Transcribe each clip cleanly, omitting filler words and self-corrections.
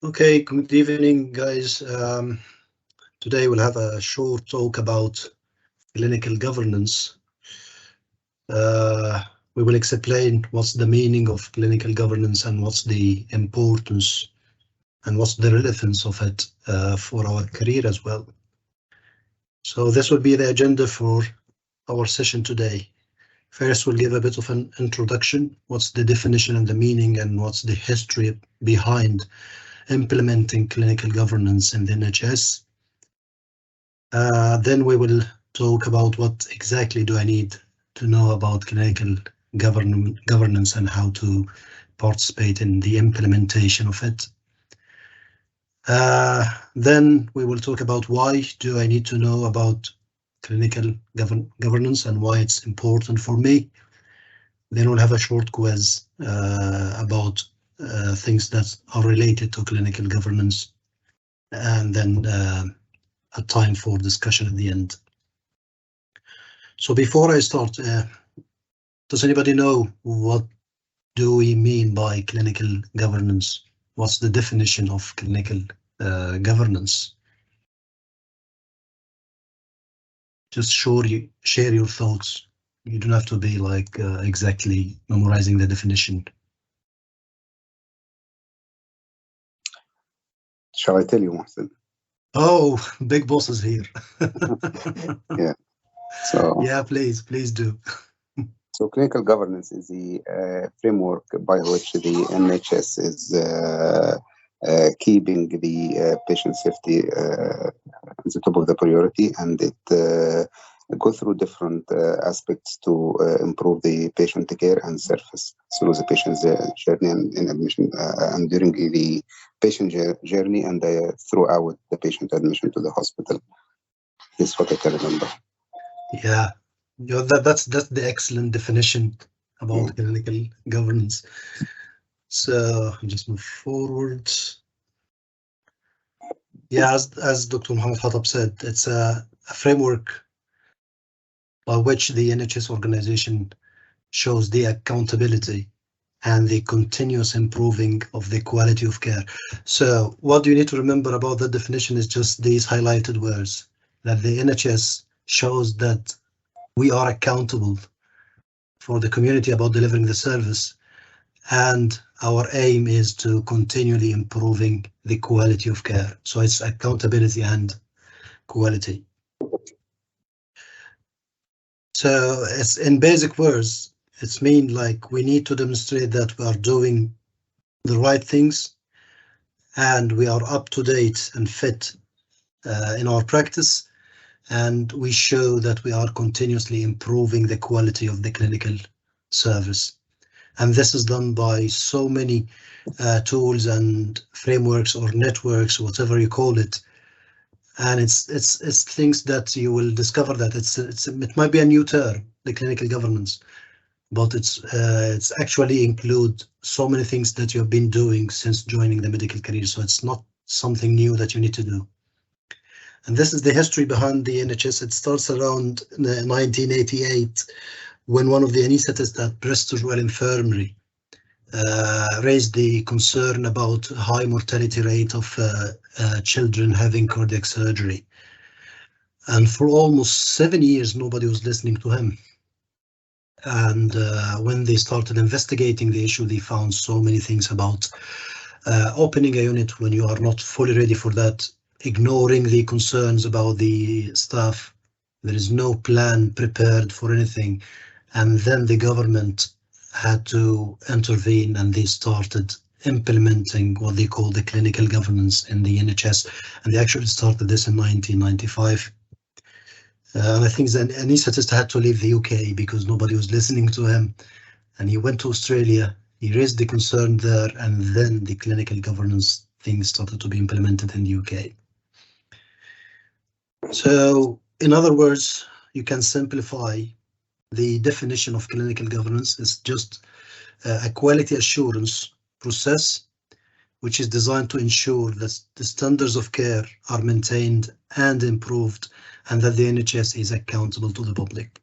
Okay, good evening, guys. Today we'll have a short talk about clinical governance. We will explain what's the meaning of clinical governance and what's the importance and what's the relevance of it for our career as well. So this will be the agenda for our session today. First, we'll give a bit of an introduction. What's the definition and the meaning, and what's the history behind implementing clinical governance in the NHS. Then we will talk about what exactly do I need to know about clinical governance and how to participate in the implementation of it. Then we will talk about why do I need to know about clinical governance and why it's important for me. Then we'll have a short quiz about things that are related to clinical governance, and then a time for discussion at the end. So before I start, does anybody know what do we mean by clinical governance? What's the definition of clinical governance? Just share your thoughts. You don't have to be like exactly memorizing the definition. Shall I tell you, Mohsen? Oh, big boss is here. Yeah. So yeah, please do. So clinical governance is the framework by which the NHS is keeping the patient safety at the top of the priority, and it goes through different aspects to improve the patient care and service through the patient's journey and in admission and during the patient journey and throughout the patient admission to the hospital. This is what I can remember. Yeah, that's the excellent definition about clinical governance. So just move forward. Yeah, as Dr. Mohammed Khattab said, it's a framework by which the NHS organization shows the accountability and the continuous improving of the quality of care. So what you need to remember about the definition is just these highlighted words, that the NHS shows that we are accountable for the community about delivering the service, and our aim is to continually improving the quality of care. So it's accountability and quality. So it's in basic words, it's mean like we need to demonstrate that we are doing the right things and we are up to date and fit in our practice, and we show that we are continuously improving the quality of the clinical service. And this is done by so many tools and frameworks or networks, whatever you call it. And it's things that you will discover that it might be a new term, the clinical governance, but it's actually include so many things that you have been doing since joining the medical career. So it's not something new that you need to do. And this is the history behind the NHS. It starts around 1988 when one of the anaesthetists at Bristol Royal Infirmary raised the concern about high mortality rate of children having cardiac surgery. And for almost 7 years, nobody was listening to him. And when they started investigating the issue, they found so many things about opening a unit when you are not fully ready for that, ignoring the concerns about the staff. There is no plan prepared for anything. And then the government had to intervene, and they started implementing what they call the clinical governance in the NHS. And they actually started this in 1995. And I think the anaesthetist had to leave the UK because nobody was listening to him. And he went to Australia, he raised the concern there, and then the clinical governance things started to be implemented in the UK. So, in other words, you can simplify the definition of clinical governance is just a quality assurance process which is designed to ensure that the standards of care are maintained and improved, and that the NHS is accountable to the public.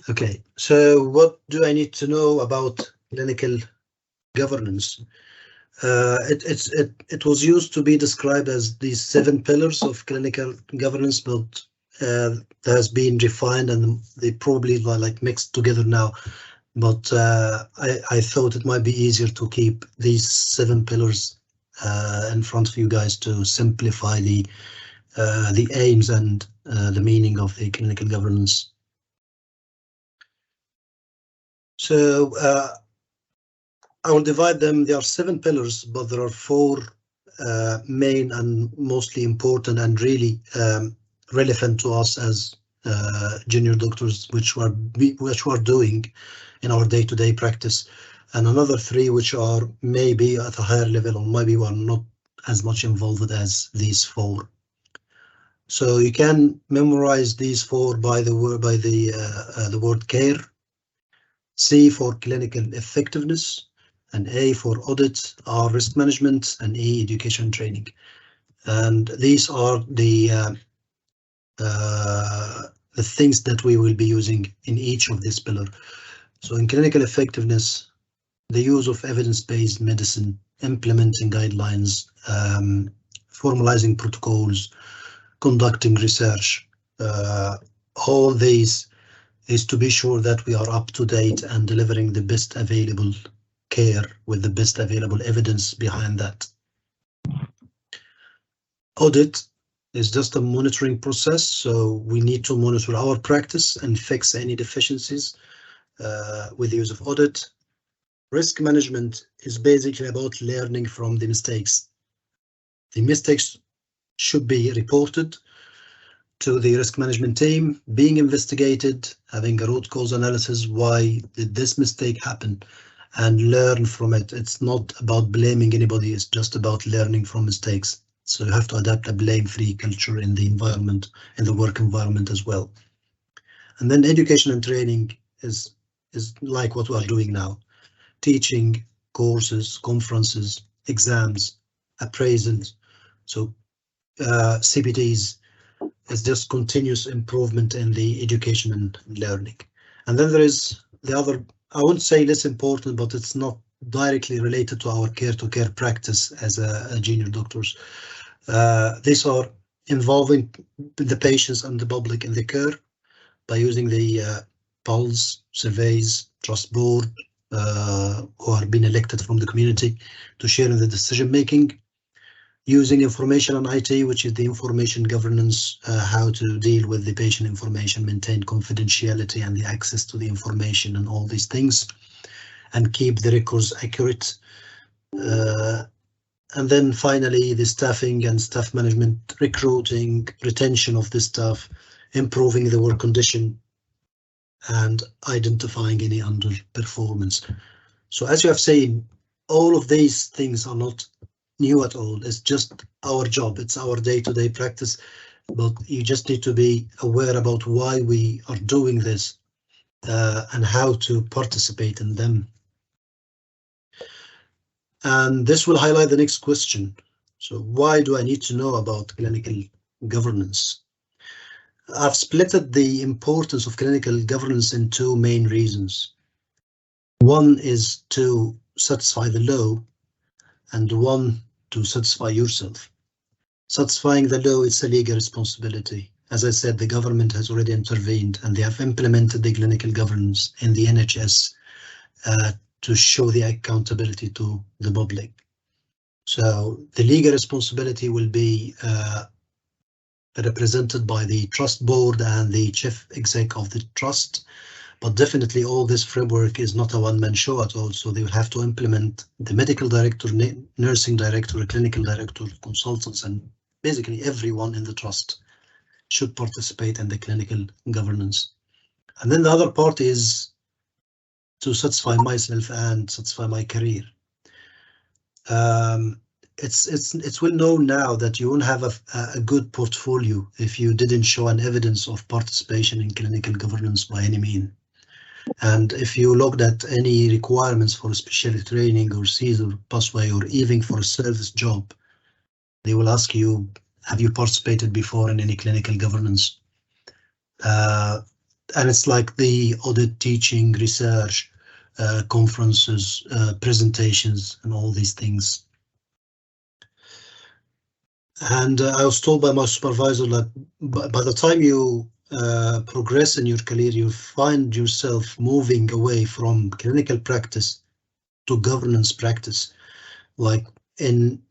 Okay, so what do I need to know about clinical governance? It was used to be described as these 7 pillars of clinical governance, but that has been refined and they probably are like mixed together now. But I thought it might be easier to keep these 7 pillars in front of you guys to simplify the aims and the meaning of the clinical governance. So I will divide them. There are 7 pillars, but there are 4 main and mostly important and really relevant to us as junior doctors, which we're doing in our day-to-day practice, and another 3 which are maybe at a higher level or maybe we're not as much involved as these 4. So you can memorize these 4 by the word care, C for clinical effectiveness, and A for audit, R risk management, and E education training. And these are the things that we will be using in each of this pillar. So in clinical effectiveness, the use of evidence-based medicine, implementing guidelines, formalizing protocols, conducting research, all these is to be sure that we are up to date and delivering the best available care with the best available evidence behind that. Audit is just a monitoring process, so we need to monitor our practice and fix any deficiencies with the use of audit. Risk management is basically about learning from the mistakes. The mistakes should be reported to the risk management team, being investigated, having a root cause analysis, why did this mistake happen, and learn from it. It's not about blaming anybody, it's just about learning from mistakes. So you have to adapt a blame-free culture in the environment, in the work environment as well. And then education and training is like what we are doing now. Teaching, courses, conferences, exams, appraisals. So CPTs is just continuous improvement in the education and learning. And then there is the other, I wouldn't say less important, but it's not directly related to our care-to-care practice as a junior doctors. These are involving the patients and the public in the care by using the pulse surveys, trust board, who are being elected from the community to share in the decision making, using information on IT, which is the information governance, how to deal with the patient information, maintain confidentiality and the access to the information and all these things, and keep the records accurate. And then finally, the staffing and staff management, recruiting, retention of the staff, improving the work condition, and identifying any underperformance. So as you have seen, all of these things are not new at all. It's just our job. It's our day-to-day practice, but you just need to be aware about why we are doing this and how to participate in them. And this will highlight the next question. So why do I need to know about clinical governance? I've splitted the importance of clinical governance in 2 main reasons. One is to satisfy the law, and one to satisfy yourself. Satisfying the law is a legal responsibility. As I said, the government has already intervened and they have implemented the clinical governance in the NHS to show the accountability to the public. So the legal responsibility will be represented by the trust board and the chief exec of the trust, but definitely all this framework is not a one-man show at all. So they will have to implement the medical director, nursing director, clinical director, consultants, and basically everyone in the trust should participate in the clinical governance. And then the other part is to satisfy myself and satisfy my career. It's well known now that you won't have a good portfolio if you didn't show an evidence of participation in clinical governance by any means. And if you looked at any requirements for specialty training or CSER pathway or even for a service job, they will ask you, have you participated before in any clinical governance? And it's like the audit, teaching, research, conferences, presentations, and all these things. And I was told by my supervisor that by the time you progress in your career, you find yourself moving away from clinical practice to governance practice. Like in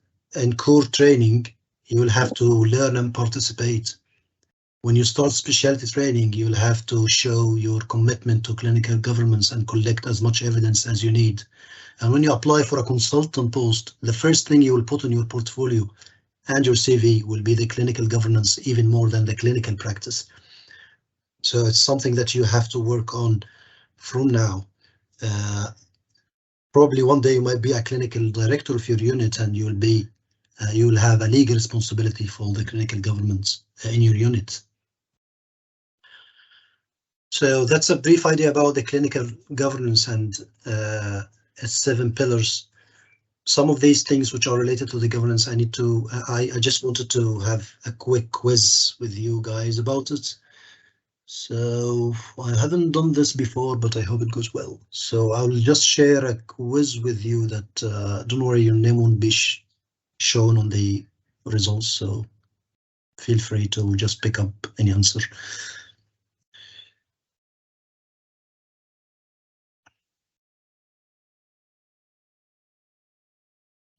core training, you will have to learn and participate. When you start specialty training, you'll have to show your commitment to clinical governance and collect as much evidence as you need. And when you apply for a consultant post, the first thing you will put in your portfolio and your CV will be the clinical governance, even more than the clinical practice. So it's something that you have to work on from now. Probably one day you might be a clinical director of your unit, and you'll have a legal responsibility for the clinical governance in your unit. So that's a brief idea about the clinical governance and its 7 pillars. Some of these things which are related to the governance, I just wanted to have a quick quiz with you guys about it. So I haven't done this before, but I hope it goes well. So I'll just share a quiz with you that don't worry, your name won't be shown on the results. So feel free to just pick up any answer.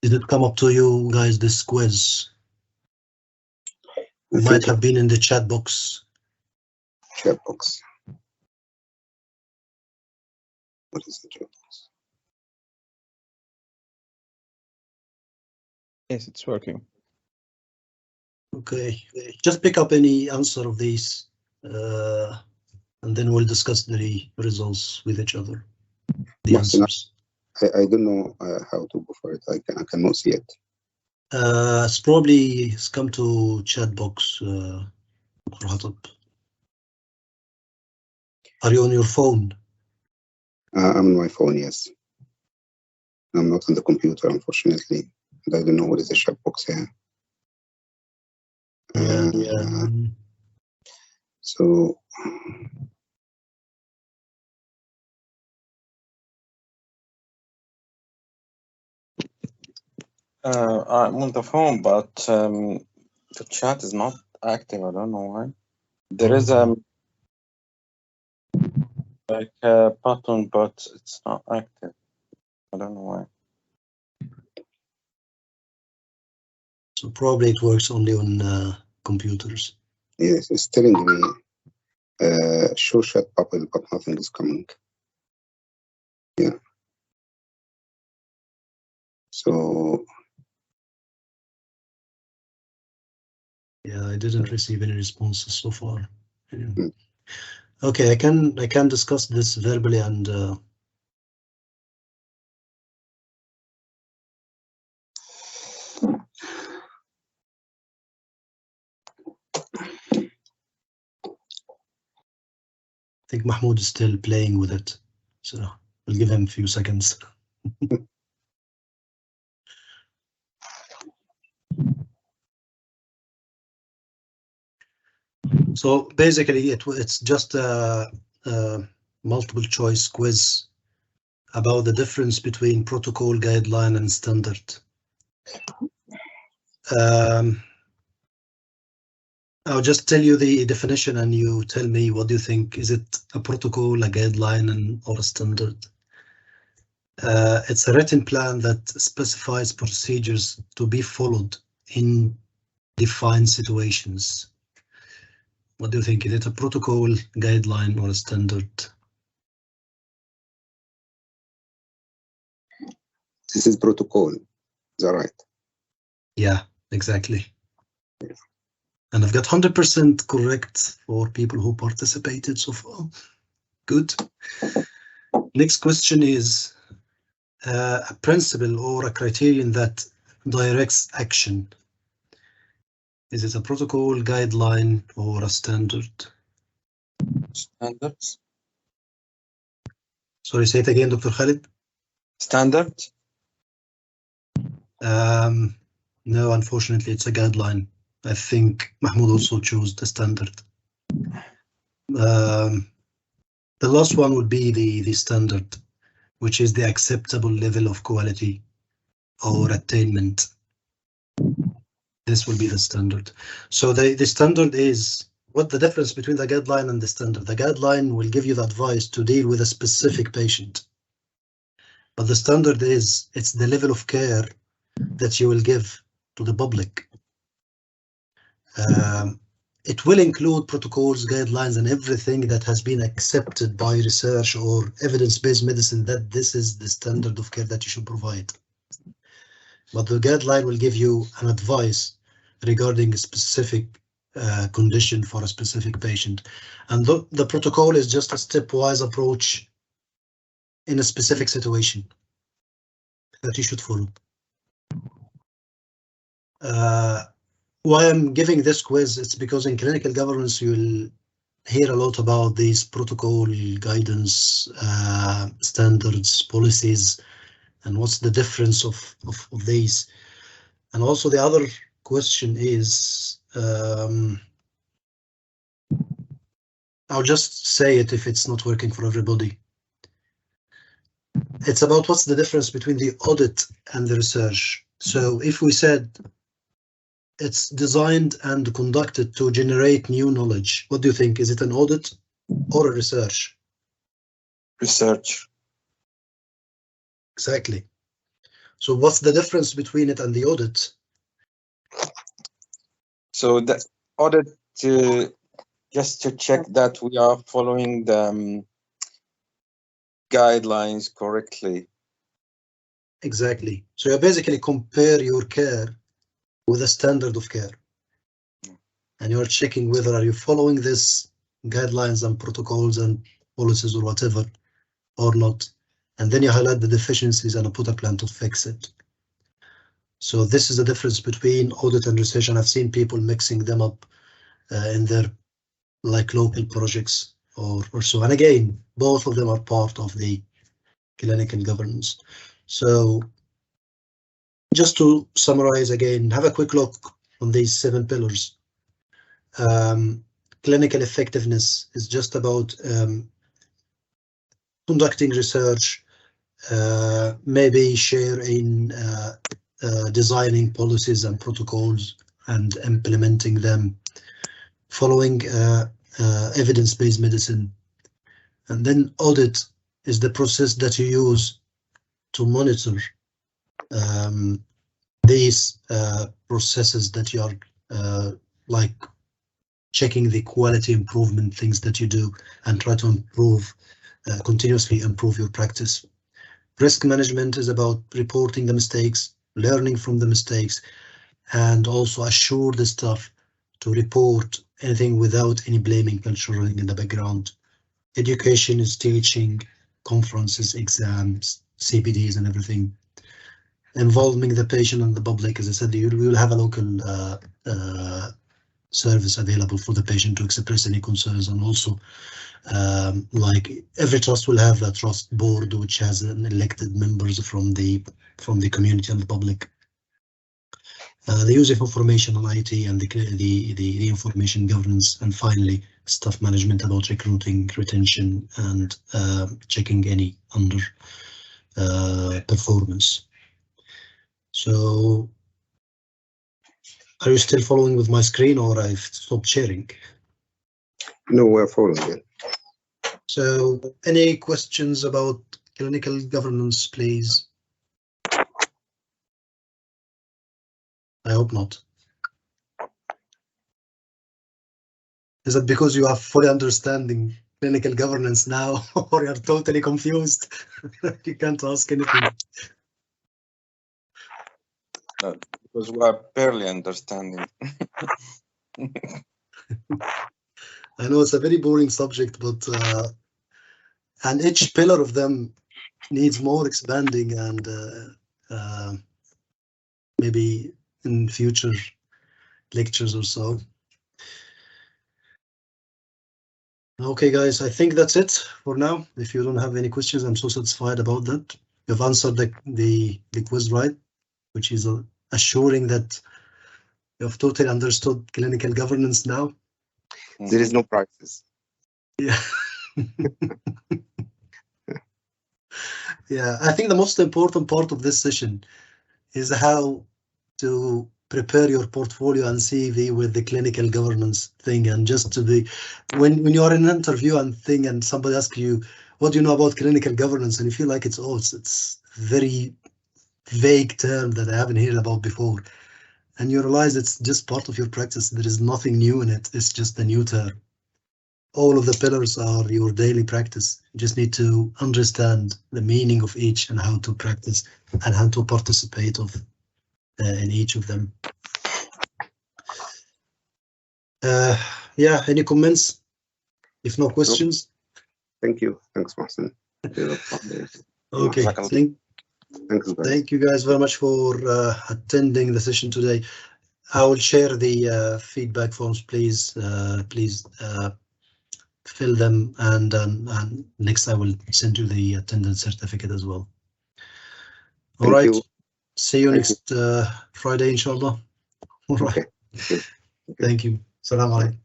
Did it come up to you guys, this quiz? It might have been in the chat box. Chat box. What is the chat box? Yes, it's working. Okay, just pick up any answer of these, and then we'll discuss the results with each other. The answers. I don't know how to go for it. I cannot see it. It's come to chat box. Are you on your phone? I'm on my phone, yes. I'm not on the computer, unfortunately. And I don't know what is the chat box here. So I'm on the phone, but the chat is not active. I don't know why. There is like a button, but it's not active. I don't know why. So probably it works only on computers. yes, it's telling me show chat bubble, but nothing is coming. Yeah. So yeah, I didn't receive any responses so far. Yeah. Okay, I can discuss this verbally and I think Mahmoud is still playing with it, so I'll give him a few seconds. So basically, it's just a multiple choice quiz about the difference between protocol, guideline, and standard. I'll just tell you the definition and you tell me what do you think. Is it a protocol, a guideline, or a standard? It's a written plan that specifies procedures to be followed in defined situations. What do you think? Is it a protocol, guideline, or a standard? this is protocol. Is that right? Yeah, exactly. Yeah. And I've got 100% correct for people who participated so far. Good. Next question is a principle or a criterion that directs action. Is it a protocol, guideline, or a standard? Standards. Sorry, say it again, Dr. Khalid. Standard? No, unfortunately, it's a guideline. I think Mahmoud also chose the standard. The last one would be the standard, which is the acceptable level of quality or attainment. This will be the standard. So the standard is what the difference between the guideline and the standard. The guideline will give you the advice to deal with a specific patient, but the standard is it's the level of care that you will give to the public. It will include protocols, guidelines, and everything that has been accepted by research or evidence-based medicine that this is the standard of care that you should provide. But the guideline will give you an advice regarding a specific condition for a specific patient. And the protocol is just a stepwise approach in a specific situation that you should follow. Why I'm giving this quiz, it's because in clinical governance you'll hear a lot about these protocol, guidance, standards, policies, and what's the difference of these. And also the other question is, I'll just say it if it's not working for everybody. It's about what's the difference between the audit and the research. So if we said it's designed and conducted to generate new knowledge, what do you think? Is it an audit or a research? Research. Exactly. So what's the difference between it and the audit? So the audit, just to check that we are following the guidelines correctly. Exactly. So you basically compare your care with a standard of care, and you're checking whether are you following this guidelines and protocols and policies or whatever or not, and then you highlight the deficiencies and put a plan to fix it. So this is the difference between audit and research, and I've seen people mixing them up in their like local projects or so. And again, both of them are part of the clinical governance. So just to summarize again, have a quick look on these 7 pillars. Clinical effectiveness is just about conducting research, maybe sharing, designing policies and protocols and implementing them, following evidence-based medicine. And then audit is the process that you use to monitor these processes that you are like checking the quality improvement things that you do and try to improve, continuously improve your practice. Risk management is about reporting the mistakes, learning from the mistakes, and also assure the staff to report anything without any blaming culture running in the background. Education is teaching, conferences, exams, CPDs, and everything. Involving the patient and the public, as I said, we will have a local service available for the patient to express any concerns, and also like every trust will have a trust board which has an elected members from the community and the public. The use of information on IT and the information governance, and finally staff management about recruiting, retention, and checking any under performance. So are you still following with my screen, or I've stopped sharing? No, we're following it. So any questions about clinical governance, please? I hope not. Is it because you are fully understanding clinical governance now, or you're totally confused? You can't ask anything. No, because we are barely understanding. I know it's a very boring subject, but and each pillar of them needs more expanding, and maybe in future lectures or so. Okay, guys, I think that's it for now. If you don't have any questions, I'm so satisfied about that. You've answered the quiz right, which is assuring that you've totally understood clinical governance now. There is no practice. Yeah. Yeah, I think the most important part of this session is how to prepare your portfolio and CV with the clinical governance thing, and just to be, when you are in an interview and thing, and somebody asks you, what do you know about clinical governance, and you feel like it's very vague term that I haven't heard about before, and you realize it's just part of your practice. There is nothing new in it. It's just a new term. All of the pillars are your daily practice. You just need to understand the meaning of each and how to practice and how to participate in each of them. Yeah, any comments? If no questions? Thank you. Thanks, Mohsen. Okay, thank you guys very much for attending the session today. I will share the feedback forms, please. Please fill them, and next I will send you the attendance certificate as well. All right. See you next Friday, inshallah. All right. Okay. Thank you. Salam alaikum.